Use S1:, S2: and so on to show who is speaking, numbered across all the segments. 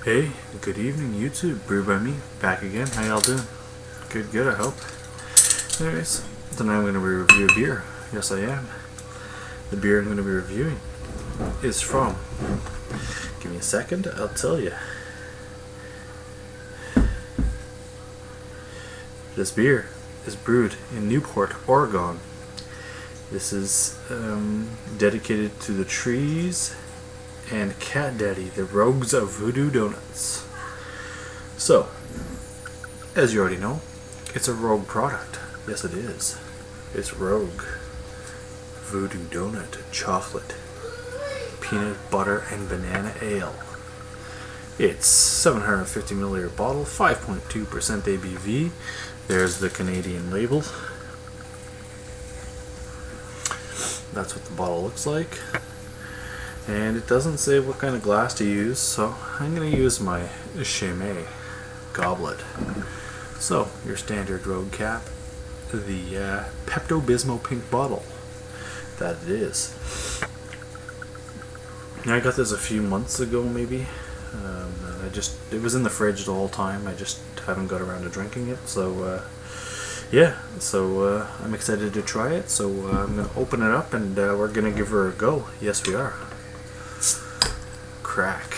S1: Hey, good evening YouTube, Brew by me, back again. How y'all doing? Good, I hope. Anyways, tonight I'm going to review a beer. Yes, I am. The beer I'm going to be reviewing is from, give me a second, I'll tell you. This beer is brewed in Newport, Oregon. This is dedicated to the trees and Cat Daddy, the rogues of Voodoo Donuts. So, as you already know, it's a Rogue product. Yes, it is. It's Rogue Voodoo Donut Chocolate Peanut Butter and Banana Ale. It's 750 milliliter bottle, 5.2% ABV. There's the Canadian label. That's what the bottle looks like. And it doesn't say what kind of glass to use, so I'm going to use my Chimay goblet. So, your standard Rogue cap, the Pepto-Bismol pink bottle. That it is. Now, I got this a few months ago, maybe. It was in the fridge the whole time. I just haven't got around to drinking it, so I'm excited to try it. So I'm going to open it up and we're going to give her a go. Yes, we are. Crack.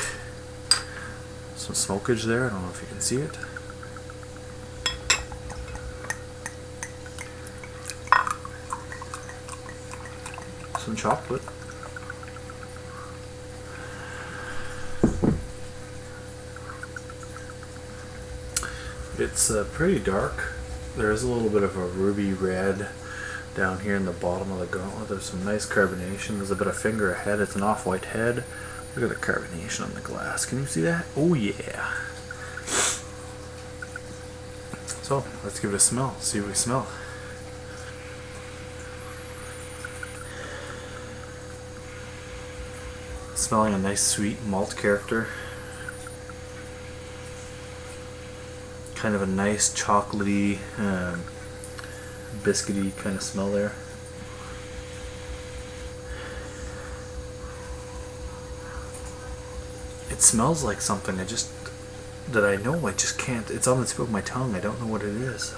S1: Some smokage there. I don't know if you can see it. Some chocolate. It's pretty dark. There is a little bit of a ruby red down here in the bottom of the gauntlet. There's some nice carbonation. There's a bit of finger ahead. It's an off-white head. Look at the carbonation on the glass. Can you see that? Oh yeah. So let's give it a smell. See what we smell. Smelling a nice sweet malt character. Kind of a nice chocolatey, biscuity kind of smell there. It smells like something I just can't, it's on the tip of my tongue. I don't know what it is.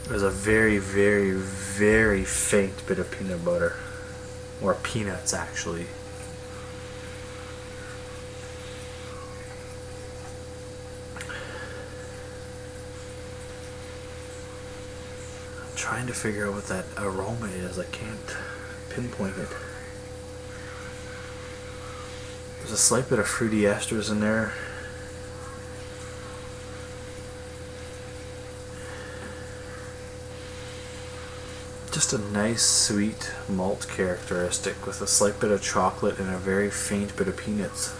S1: There's a very, very, very faint bit of peanut butter. Or peanuts, actually. I'm trying to figure out what that aroma is. I can't pinpoint it. There's a slight bit of fruity esters in there. Just a nice sweet malt characteristic with a slight bit of chocolate and a very faint bit of peanuts.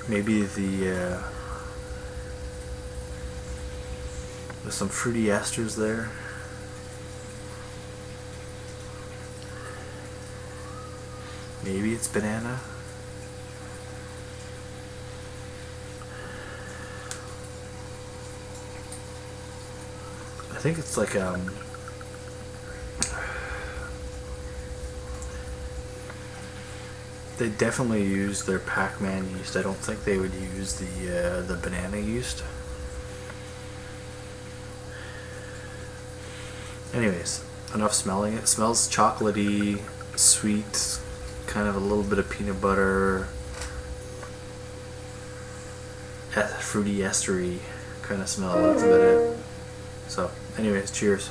S1: Maybe there's some fruity esters there. Maybe it's banana. I think it's like they definitely use their Pac-Man yeast. I don't think they would use the banana yeast. Anyways, enough smelling it. It smells chocolatey, sweet, kind of a little bit of peanut butter, fruity estery kind of smell. That's about it. So, anyways, cheers.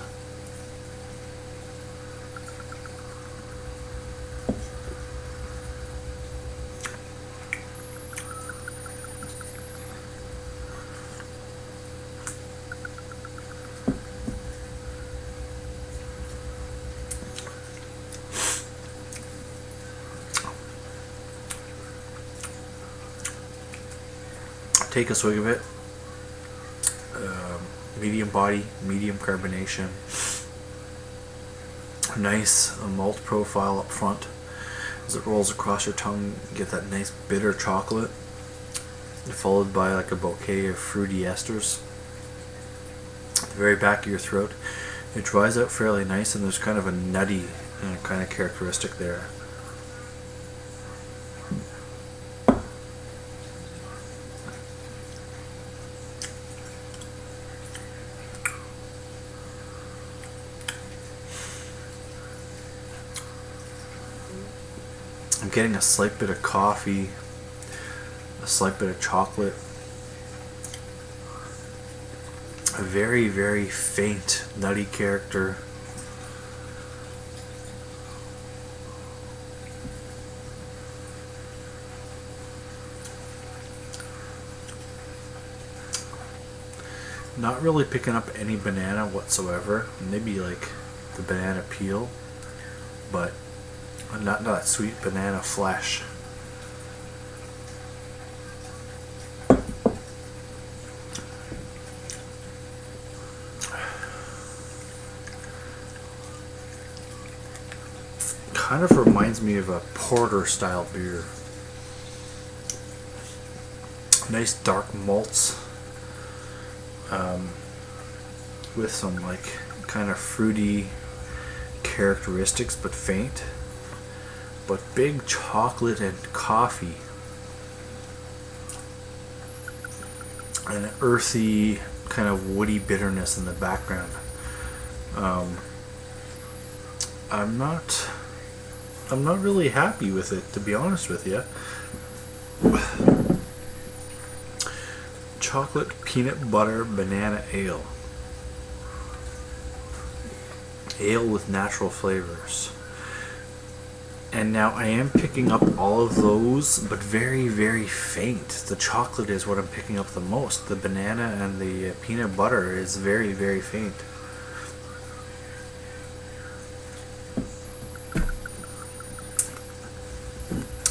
S1: Take a swig of it. Medium body, medium carbonation. Nice malt profile up front. As it rolls across your tongue, you get that nice bitter chocolate, followed by like a bouquet of fruity esters. At the very back of your throat, it dries out fairly nice, and there's kind of a nutty kind of characteristic there. I'm getting a slight bit of coffee, a slight bit of chocolate, a very, very faint nutty character. Not really picking up any banana whatsoever. Maybe like the banana peel, but not that sweet banana flesh. Kind of reminds me of a porter style beer. Nice dark malts. With some like kind of fruity characteristics, but faint, but big chocolate and coffee, and an earthy kind of woody bitterness in the background. I'm not really happy with it, to be honest with you. Chocolate peanut butter banana ale. Ale with natural flavors. And now I am picking up all of those, but very, very faint. The chocolate is what I'm picking up the most. The banana and the peanut butter is very, very faint.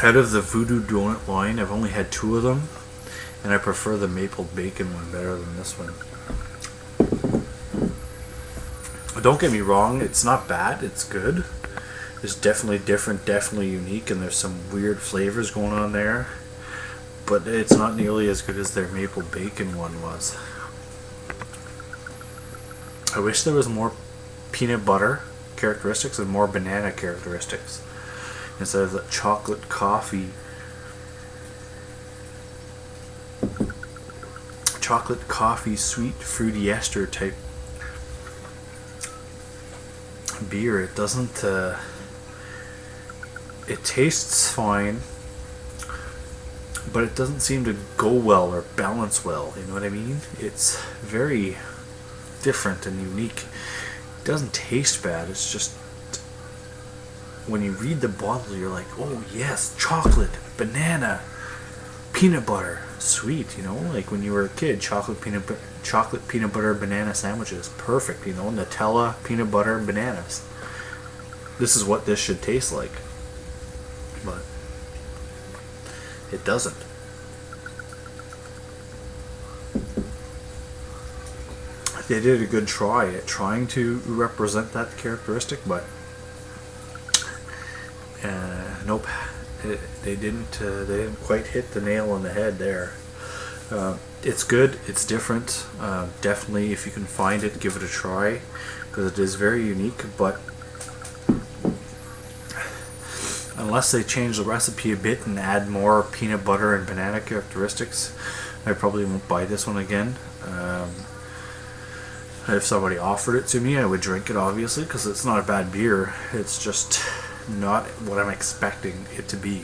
S1: Out of the Voodoo Donut line, I've only had 2 of them, and I prefer the maple bacon one better than this one. Don't get me wrong, it's not bad, it's good. It's definitely different, definitely unique, and there's some weird flavors going on there. But it's not nearly as good as their maple bacon one was. I wish there was more peanut butter characteristics and more banana characteristics, instead of the chocolate coffee, sweet fruity ester type beer. It doesn't it tastes fine, but it doesn't seem to go well or balance well, you know what I mean? It's very different and unique. It doesn't taste bad, it's just when you read the bottle you're like, oh yes, chocolate, banana, peanut butter, sweet, you know, like when you were a kid, chocolate peanut butter banana sandwiches, perfect, you know, Nutella, peanut butter, bananas. This is what this should taste like, but it doesn't. They did a good try at trying to represent that characteristic, but nope, they didn't quite hit the nail on the head there. It's good, it's different. Definitely, if you can find it, give it a try, because it is very unique. But unless they change the recipe a bit and add more peanut butter and banana characteristics, I probably won't buy this one again. If somebody offered it to me, I would drink it, obviously, because it's not a bad beer. It's just not what I'm expecting it to be.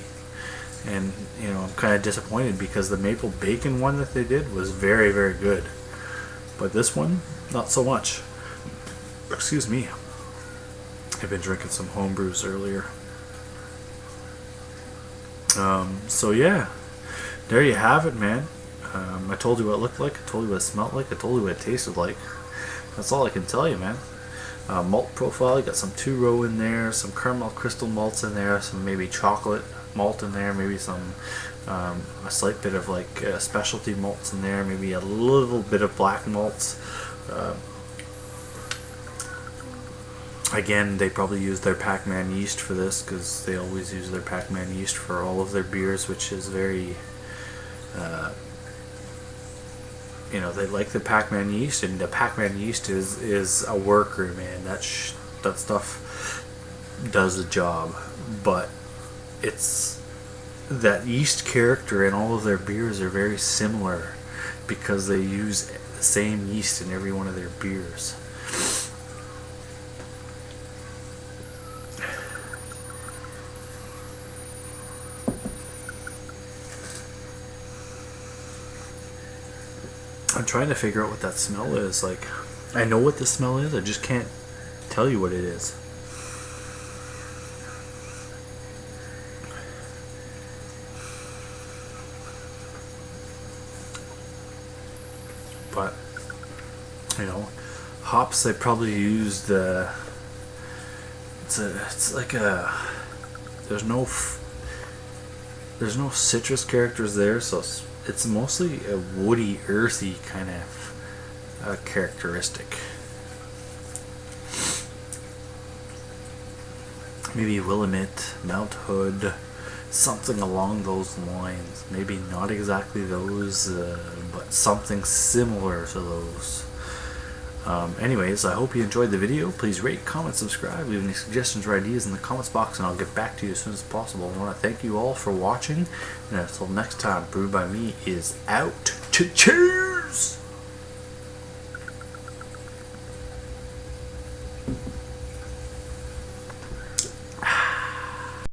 S1: And, you know, I'm kind of disappointed because the maple bacon one that they did was very, very good. But this one, not so much. Excuse me. I've been drinking some homebrews earlier. So yeah, there you have it, man. I told you what it looked like, I told you what it smelled like, I told you what it tasted like. That's all I can tell you, man. Malt profile, you got some 2-row in there, some caramel crystal malts in there, some maybe chocolate malt in there, maybe some a slight bit of like specialty malts in there, maybe a little bit of black malts. Again, they probably use their Pac-Man yeast for this, because they always use their Pac-Man yeast for all of their beers, which is very you know, they like the Pac-Man yeast, and the Pac-Man yeast is a worker, man. That stuff does the job, but it's that yeast character in all of their beers are very similar because they use the same yeast in every one of their beers. I'm trying to figure out what that smell is. Like, I know what the smell is, I just can't tell you what it is. But, you know, hops they probably used, it's like a, there's no citrus characters there, so it's mostly a woody, earthy kind of characteristic. Maybe Willamette, Mount Hood, something along those lines. Maybe not exactly those, but something similar to those. Anyways, I hope you enjoyed the video. Please rate, comment, subscribe, leave any suggestions or ideas in the comments box, and I'll get back to you as soon as possible. I want to thank you all for watching, and until next time, Brewed by Me is out. Cheers!